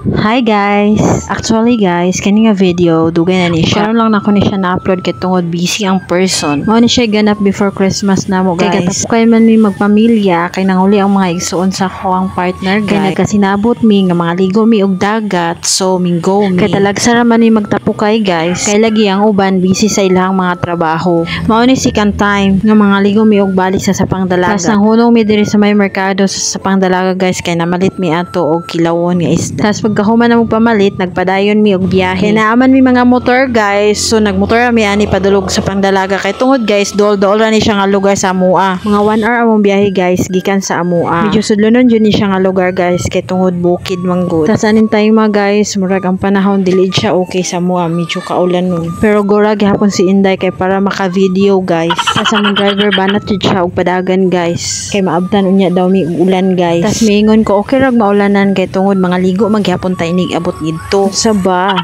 Hi guys! Actually guys, kani nga video, dugay na ni siya. Karon lang nako ni siya na-upload kay tungod busy ang person. Mao ni siya ganap before Christmas na mo guys. Kay katapos kay man mi magpamilya, kay nanguli ang mga igsuon sa akong partner guys. Kay nagkasinabot mi nga mga ligo mi og dagat, so minggo mi. Kay talagsa ra man mi magtapukay guys. Kay lagi ang uban busy sa ilang mga trabaho. Mao ni second time nga mga ligo mi og balik sa Sapang Dalaga. Tas nanghunong mi diri sa may merkado sa Sapang Dalaga guys, kay namalit mi ato og kilawon nga isda. Tas pagkahuman na mong pamalit, nagpadayon mi og biyahe. Naaman mi mga motor guys, so nagmotor mi ani padulog sa Pangdalaga. Kay tungod guys, dool ra ni siya nga lugar sa Amua. Mga 1 hour among biyahe guys gikan sa Amua. Medyo sudlonon jud ni siya nga lugar guys, kay tungod bukid manggod. Tas anin tayo mga guys, murag ang panahon dili siya okay sa Amua, medyo kaulan nun. Pero gora gihapon si Inday kay para maka-video guys. Tas among driver banat jud siya og padagan guys. Kay maabtan unya daw mi ulan guys. Tas miingon ko okay rag maulanan kay tungod mga ligo maghapon ta inig abot dito sa ba.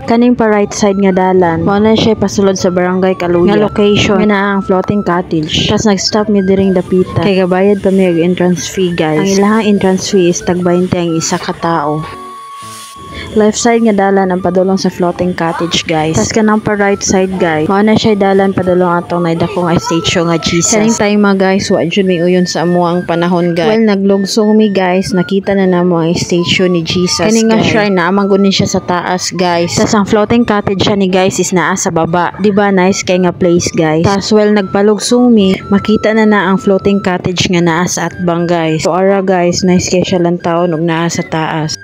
Kaning pa right side nga dalan, mao na siya pasulod sa barangay Kaluya. Nga location nga naa ang floating cottage. Tas nag-stop mi diring dapita. Kay gabayad pa mi og entrance fee guys. Ang ilahang entrance fee is tag 20 ang isa ka tawo. Left side nga dalan ang padulong sa floating cottage guys. Tas kanang pa right side guys, mao na siya dalan padulong atong naidako nga statue nga Jesus. Kaning time mga guys, wa jud mi uyon sa amo ang panahon guys. Well naglugsong mi guys, nakita na namo ang statue ni Jesus. Kaning nga shrine na amang guni siya sa taas guys. Tas ang floating cottage siya ni guys is naa sa baba. Di ba nice kay nga place guys. Tas well nagpalugsong mi, makita na ang floating cottage nga naa sa atbang guys. So ara guys, nice kay siya lang taon og naa sa taas.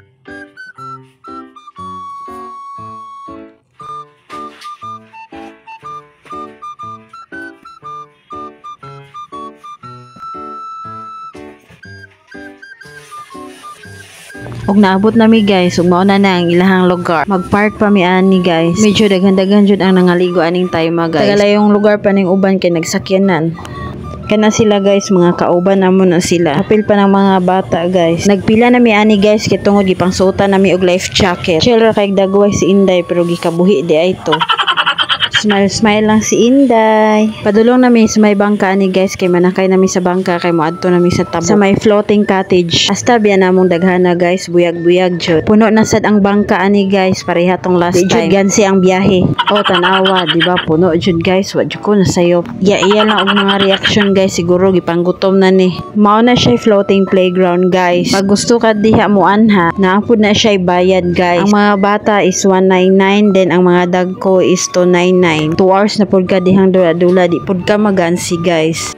Og naabot na mi guys, ug mao na ang ilahang lugar. Magpark pa mi ani guys. Medyo daghan-daghan jud ang nangaligo aning time guys. Tagalayong lugar pa ning uban kay nagsakyanan. Kana sila guys, mga kauban namo na sila. Apil pa ng mga bata guys. Nagpila na mi ani guys kay tungod gipangsuotan na mi og life jacket. Chill ra kay dagway si Inday pero gikabuhi di ay to. Smile lang si Inday. Padulong nami sa may bangka ani guys, kay manakay nami sa bangka kay moadto nami sa tabo. Sa may floating cottage. Hasta biya namong daghana guys, buyag-buyag jud. Puno na sad ang bangka ani guys, pareha tong last time. Jud gansi ang biyahe. O tanawa, di ba puno jud guys, wa jud ko nasayop. Iya lang og mga reaction guys, siguro gipanggutom na ni. Mao na siya floating playground guys. Pag gusto ka diha mo anha, naapod na siya bayad guys. Ang mga bata is 199, then ang mga dagko is 299. 2 hours na pud ka dihang dula-dula, di pud ka magansi guys.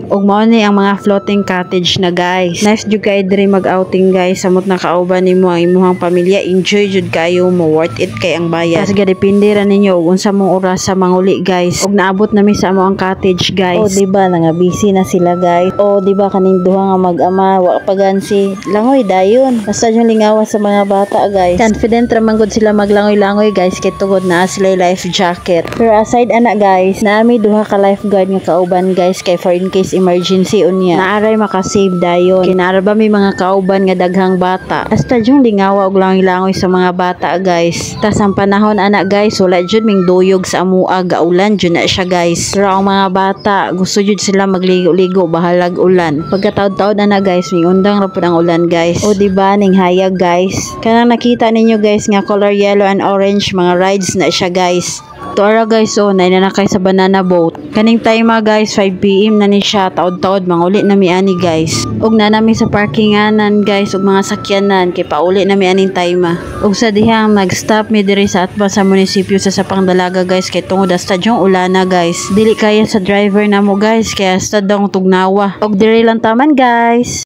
Og mao ni ang mga floating cottage na guys. Nice jud kay diri mag-outing guys, samot na kauban nimo ang imong pamilya, enjoy jud kayo mo, worth it kay ang bayad. Kasi depende ra ninyo og unsa mong oras sa manguli guys. Og naabot nami sa amo ang cottage guys. O di ba nga busy na sila guys. O di ba kaning duha nga mag-ama wa pa gansi langoy dayon. Basta yung lingawa sa mga bata guys. Confident ra man gud sila maglangoy-langoy guys kay tugod na sila life jacket. Pero aside ana guys, naami duha ka lifeguard nga kauban guys, kay for in case emergency unya naaray makasave dayon. Kinara ba may mga kauban nga daghang bata. Hasta yung lingawa og langoy-langoy sa mga bata guys. Tas ang panahon ana guys, wala jud ming duyog sa Amua, gaulan jud na siya guys. Pero ang mga bata gusto jud sila magligo-ligo bahalag ulan. Pagkataod-taod ana guys, may undang ra pud ang ulan guys. O di ba ning hayag guys. Kanang nakita ninyo guys nga color yellow and orange, mga rides na siya guys. Tuara guys, so nainanakay sa banana boat. Kaning time guys, 5 PM na ni siya, taod-taod manguli na mi ani guys. Og na nami sa parkinganan guys, og mga sakyanan kay pauli na mi aning time. Og sa dihang nag-stop mi diri sa atba sa munisipyo sa Sapang Dalaga guys, kay tungod hasta yung ulana guys. Dili kaya sa driver namo guys, kaya hasta daw tugnawa. Og diri lang taman guys.